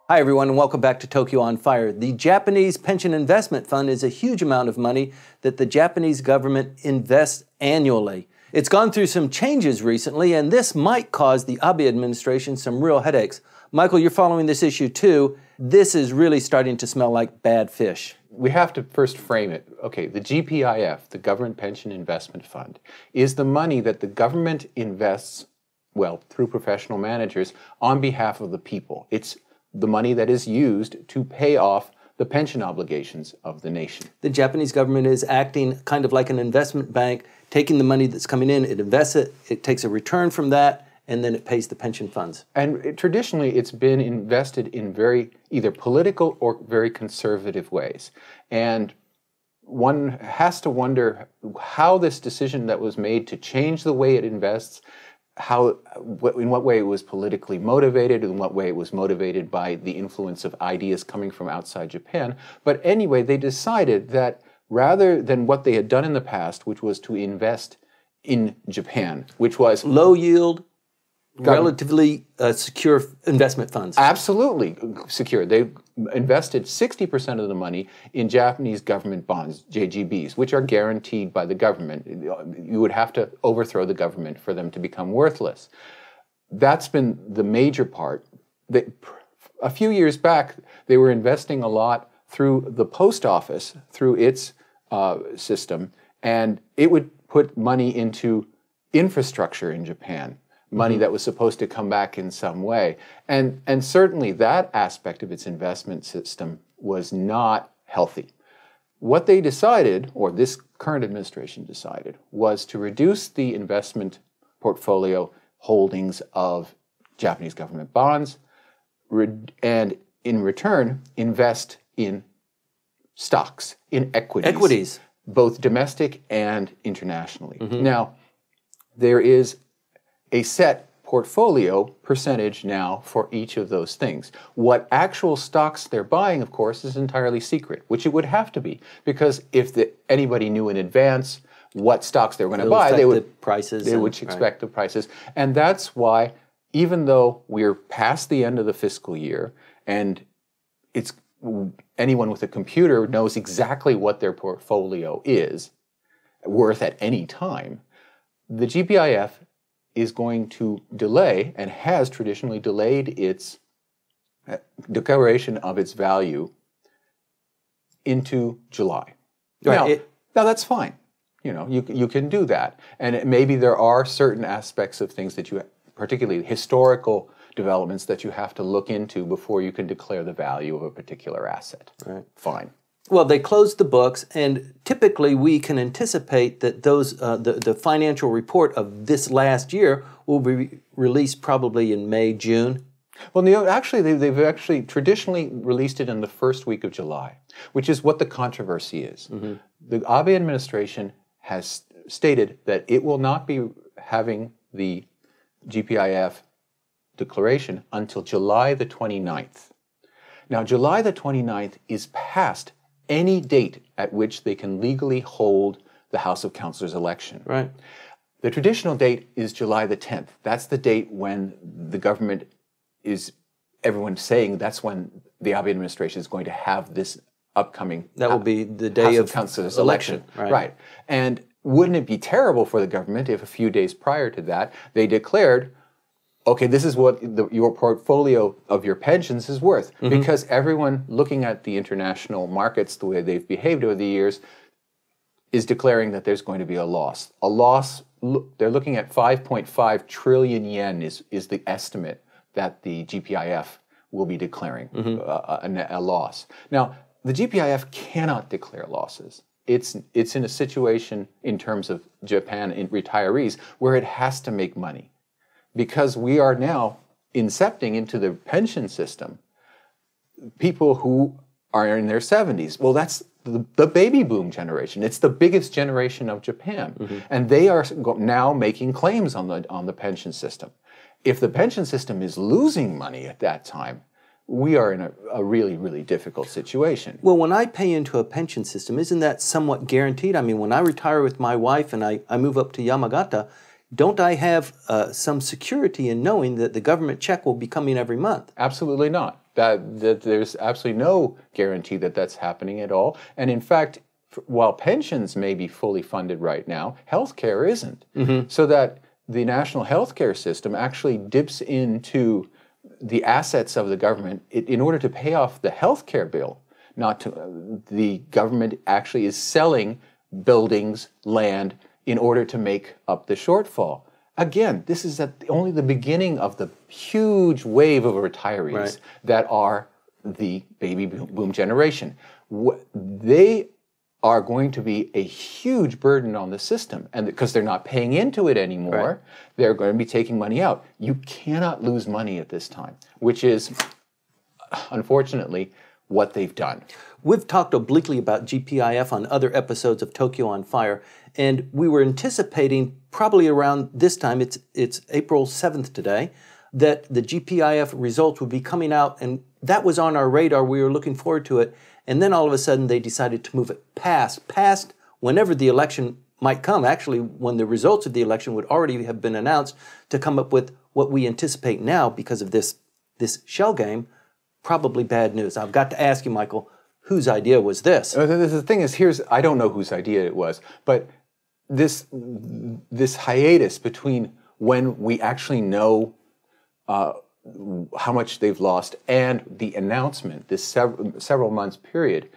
Hi everyone, and welcome back to Tokyo on Fire. The Japanese Pension Investment Fund is a huge amount of money that the Japanese government invests annually. It's gone through some changes recently, and this might cause the Abe administration some real headaches. Michael, you're following this issue too. This is really starting to smell like bad fish. We have to first frame it. Okay, the GPIF, the Government Pension Investment Fund, is the money that the government invests, well, through professional managers, on behalf of the people. It's the money that is used to pay off the pension obligations of the nation. The Japanese government is acting kind of like an investment bank, taking the money that's coming in, it invests it, it takes a return from that, and then it pays the pension funds. And traditionally, it's been invested in very either political or very conservative ways. And one has to wonder how this decision that was made to change the way it invests, in what way it was politically motivated, in what way it was motivated by the influence of ideas coming from outside Japan. But anyway, they decided that rather than what they had done in the past, which was to invest in Japan, which was low yield, relatively secure investment funds. Absolutely secure. They invested 60% of the money in Japanese government bonds, JGBs, which are guaranteed by the government. You would have to overthrow the government for them to become worthless. That's been the major part. A few years back, they were investing a lot through the post office, through its system, and it would put money into infrastructure in Japan. Money that was supposed to come back in some way. And certainly that aspect of its investment system was not healthy. What they decided, or this current administration decided, was to reduce the investment portfolio holdings of Japanese government bonds and in return invest in stocks, in equities. Both domestic and internationally. Now, there is a set portfolio percentage now for each of those things. What actual stocks they're buying, of course, is entirely secret, which it would have to be, because if anybody knew in advance what stocks they were going to buy, they would expect the prices. And that's why, even though we're past the end of the fiscal year, and anyone with a computer knows exactly what their portfolio is worth at any time, the GPIF is going to delay, and has traditionally delayed, its declaration of its value into July. Right. Now that's fine. You know, you can do that. And maybe there are certain aspects of things that particularly historical developments, that you have to look into before you can declare the value of a particular asset. Right. Fine. Well, they closed the books, and typically we can anticipate that the financial report of this last year will be released probably in May, June. Well, they've actually traditionally released it in the first week of July, which is what the controversy is. The Abe administration has stated that it will not be having the GPIF declaration until July the 29th. Now, July the 29th is past any date at which they can legally hold the House of Councilors election. Right. The traditional date is July the 10th. That's the date when the government everyone's saying that's when the Abe administration is going to have this upcoming That will be the day House of Councilors election. Right. And wouldn't it be terrible for the government if a few days prior to that they declared, okay, this is what your portfolio of your pensions is worth. Because everyone looking at the international markets, the way they've behaved over the years, is declaring that there's going to be a loss. A loss, they're looking at 5.5 trillion yen is the estimate that the GPIF will be declaring a loss. Now, the GPIF cannot declare losses. It's in a situation in terms of Japan and retirees where it has to make money. Because we are now incepting into the pension system people who are in their 70s. Well, that's the baby boom generation. It's the biggest generation of Japan. And they are now making claims on the pension system. If the pension system is losing money at that time, we are in a really, really difficult situation. Well, when I pay into a pension system, isn't that somewhat guaranteed? I mean, when I retire with my wife and I move up to Yamagata, don't I have some security in knowing that the government check will be coming every month? Absolutely not. That there's absolutely no guarantee that that's happening at all. And in fact, while pensions may be fully funded right now, healthcare isn't. So that the national healthcare system actually dips into the assets of the government in order to pay off the healthcare bill. Not to, the government actually is selling buildings, land, in order to make up the shortfall. Again, this is only the beginning of the huge wave of retirees that are the baby boom generation. They are going to be a huge burden on the system, and because they're not paying into it anymore, they're going to be taking money out. You cannot lose money at this time, which is, unfortunately, what they've done. We've talked obliquely about GPIF on other episodes of Tokyo on Fire, and we were anticipating probably around this time, it's April 7th today, that the GPIF results would be coming out, and that was on our radar. We were looking forward to it, and then all of a sudden they decided to move it past whenever the election might come. Actually, when the results of the election would already have been announced, to come up with what we anticipate now because of this shell game. Probably bad news. I've got to ask you, Michael, whose idea was this? The thing is, I don't know whose idea it was, but this hiatus between when we actually know how much they've lost and the announcement, this several months period,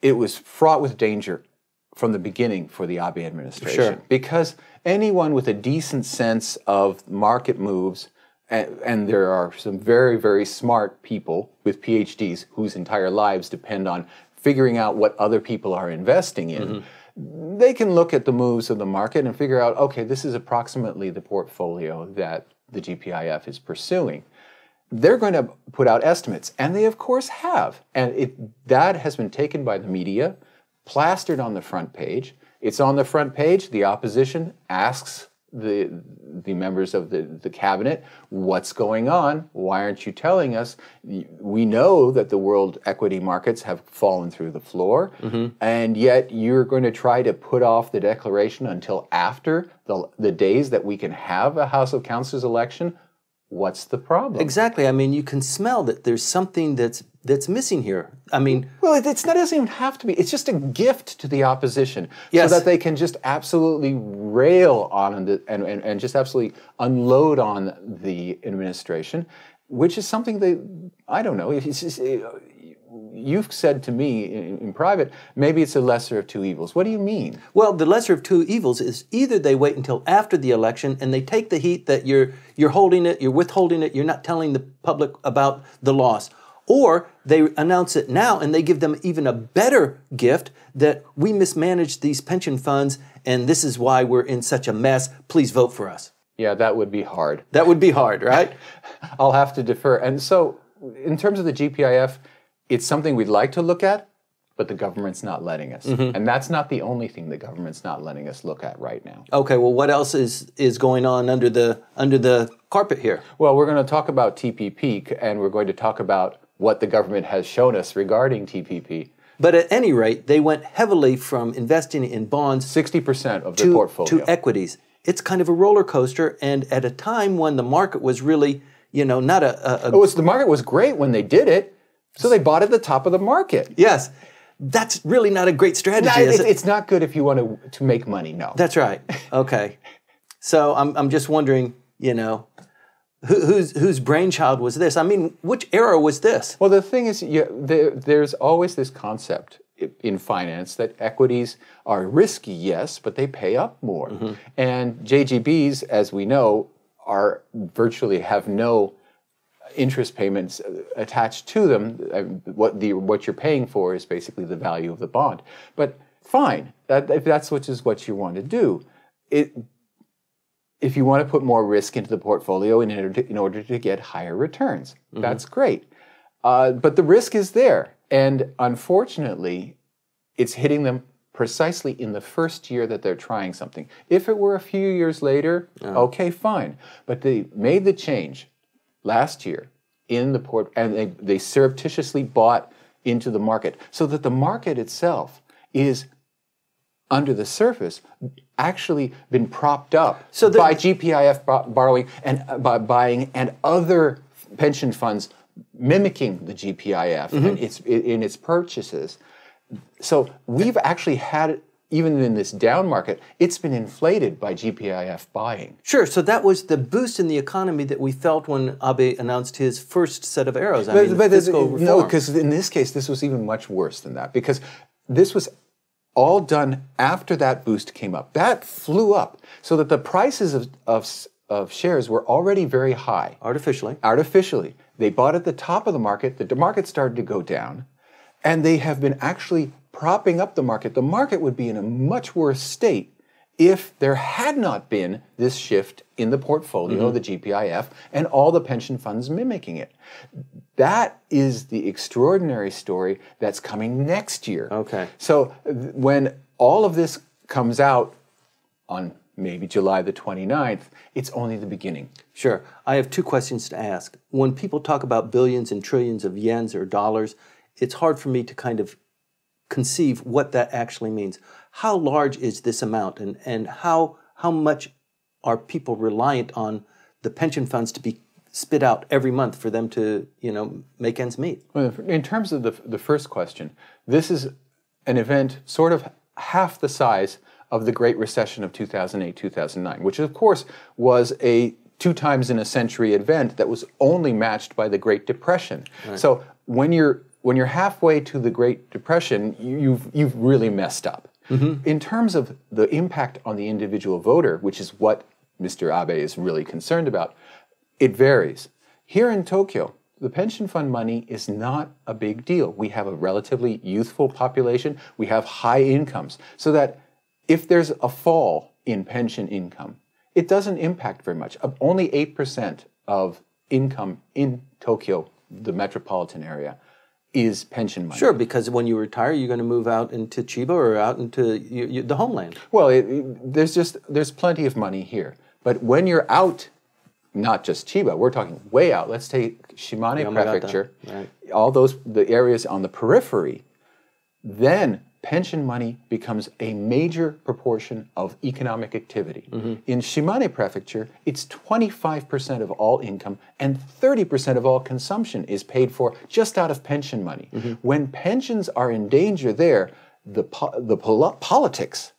it was fraught with danger from the beginning for the Abe administration. Sure. Because anyone with a decent sense of market moves, and there are some very, very smart people with PhDs whose entire lives depend on figuring out what other people are investing in, they can look at the moves of the market and figure out, okay, this is approximately the portfolio that the GPIF is pursuing. They're going to put out estimates, and they of course have. And that has been taken by the media, plastered on the front page. It's on the front page. The opposition asks the members of the cabinet, what's going on? Why aren't you telling us? We know that the world equity markets have fallen through the floor, and yet you're going to try to put off the declaration until after the days that we can have a House of Councilors election. What's the problem? Exactly. I mean, you can smell that there's something that's missing here. I mean, well, it doesn't even have to be. It's just a gift to the opposition, yes, so that they can just absolutely rail on and just absolutely unload on the administration, which is something I don't know. It's just, you've said to me in private, maybe it's a lesser of two evils. What do you mean? Well, the lesser of two evils is either they wait until after the election and they take the heat that you're holding it, you're withholding it, you're not telling the public about the loss, or they announce it now and they give them even a better gift that we mismanaged these pension funds and this is why we're in such a mess. Please vote for us. Yeah, that would be hard. That would be hard, right? I'll have to defer. And so in terms of the GPIF, it's something we'd like to look at, but the government's not letting us. And that's not the only thing the government's not letting us look at right now. Okay, well, what else is going on under the carpet here? Well, we're going to talk about TPP, and we're going to talk about what the government has shown us regarding TPP. But at any rate, they went heavily from investing in bonds 60% of their portfolio to equities. It's kind of a roller coaster, and at a time when the market was really, not the market was great when they did it. So they bought at the top of the market. Yes. That's really not a great strategy, is it? It's not good if you want to make money, no. That's right. Okay. So I'm just wondering, whose brainchild was this? I mean, which era was this? Well, the thing is, there's always this concept in finance that equities are risky, yes, but they pay up more. And JGBs, as we know, virtually have no interest payments attached to them. What you're paying for is basically the value of the bond. But fine, if that's what you want to do. If you want to put more risk into the portfolio in order to get higher returns, that's great. But the risk is there, and unfortunately, it's hitting them precisely in the first year that they're trying something. If it were a few years later, okay, fine. But they made the change last year in the port, and they surreptitiously bought into the market, so that the market itself is under the surface actually been propped up So by GPIF borrowing and by buying and other pension funds mimicking the GPIF and in its purchases. So we've actually had, even in this down market, it's been inflated by GPIF buying. Sure, so that was the boost in the economy that we felt when Abe announced his first set of arrows. Fiscal reform. No, because in this case, this was even much worse than that, because this was all done after that boost came up. That flew up so that the prices of shares were already very high. Artificially. Artificially. They bought at the top of the market started to go down, and they have been actually propping up the market. The market would be in a much worse state if there had not been this shift in the portfolio of the GPIF and all the pension funds mimicking it. That is the extraordinary story that's coming next year. Okay. So when all of this comes out on maybe July the 29th, it's only the beginning. Sure. I have two questions to ask. When people talk about billions and trillions of yens or dollars, it's hard for me to kind of conceive what that actually means. How large is this amount, and how much are people reliant on the pension funds to be spit out every month for them to, make ends meet? Well, in terms of the first question, this is an event sort of half the size of the Great Recession of 2008-2009, which of course was a 2 times in a century event that was only matched by the Great Depression. Right. So when you're halfway to the Great Depression, you've really messed up. In terms of the impact on the individual voter, which is what Mr. Abe is really concerned about, it varies. Here in Tokyo, the pension fund money is not a big deal. We have a relatively youthful population. We have high incomes, so that if there's a fall in pension income, it doesn't impact very much. Only 8% of income in Tokyo, the metropolitan area, is pension money. Sure, because when you retire, you're going to move out into Chiba or out into the homeland. Well, there's plenty of money here. But when you're out, not just Chiba, we're talking way out. Let's take Shimane Prefecture, right. All the areas on the periphery, then pension money becomes a major proportion of economic activity. In Shimane Prefecture, it's 25% of all income and 30% of all consumption is paid for just out of pension money. When pensions are in danger there, the politics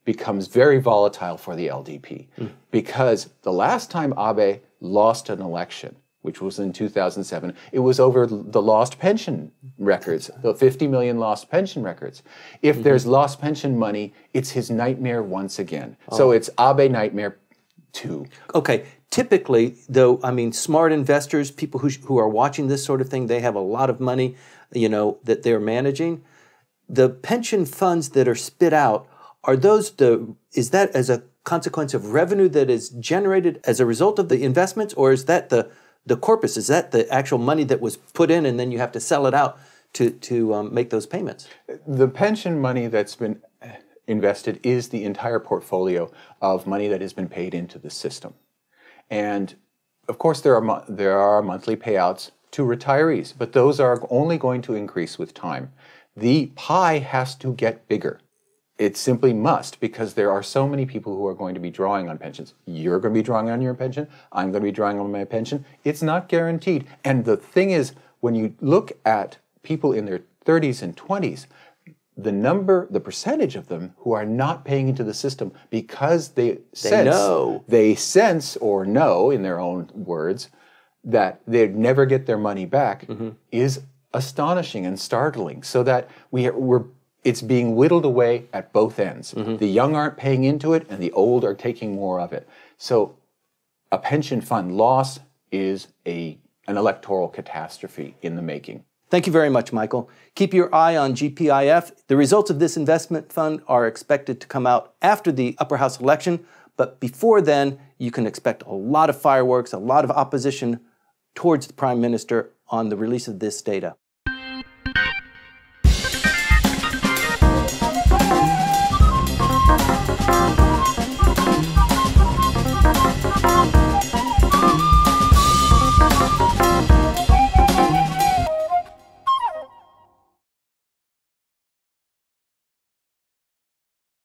becomes very volatile for the LDP, because the last time Abe lost an election, which was in 2007, it was over the lost pension records, the 50 million lost pension records. If there's lost pension money, it's his nightmare once again. So it's Abe nightmare 2. Okay, typically, though, smart investors, people who are watching this sort of thing, they have a lot of money, that they're managing. The pension funds that are spit out, is that as a consequence of revenue that is generated as a result of the investments, or is that the corpus? Is that the actual money that was put in and then you have to sell it out to make those payments? The pension money that's been invested is the entire portfolio of money that has been paid into the system. And of course there are monthly payouts to retirees, but those are only going to increase with time. The pie has to get bigger. It simply must, because there are so many people who are going to be drawing on pensions. You're going to be drawing on your pension. I'm going to be drawing on my pension. It's not guaranteed. And the thing is, when you look at people in their 30s and 20s, the percentage of them who are not paying into the system because they sense or know, in their own words, that they'd never get their money back is astonishing and startling. So that it's being whittled away at both ends. The young aren't paying into it, and the old are taking more of it. So a pension fund loss is an electoral catastrophe in the making. Thank you very much, Michael. Keep your eye on GPIF. The results of this investment fund are expected to come out after the upper house election, but before then, you can expect a lot of fireworks, a lot of opposition towards the Prime Minister on the release of this data.